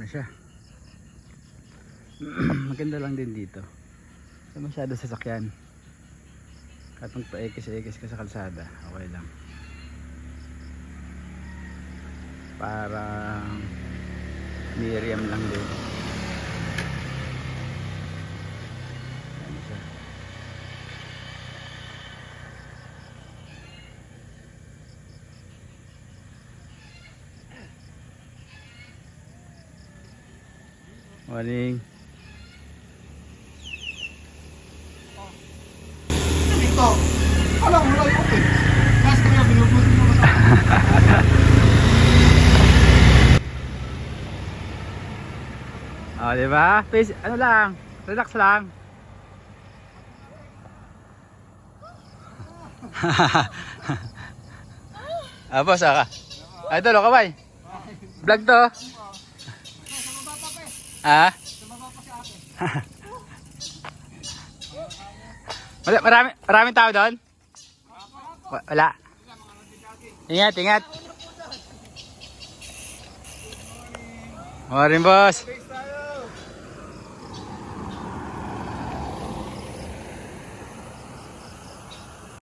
na siya. Maganda lang din dito. Hindi masyado sasakyan. Kahit magpa-ekis-ekis ka sa kalsada, okay lang. Parang Miriam lang din. Ayan siya. Morning. Ito. Alam mo lang okay. Kasi kaya binubuti mo sa Oh, di ba? Face, ano lang, relax lang. Boss, ka. Ay, ito, kaway. Vlog to. Ah? Maraming tao doon? Wala. Ingat, ingat. Morning, boss.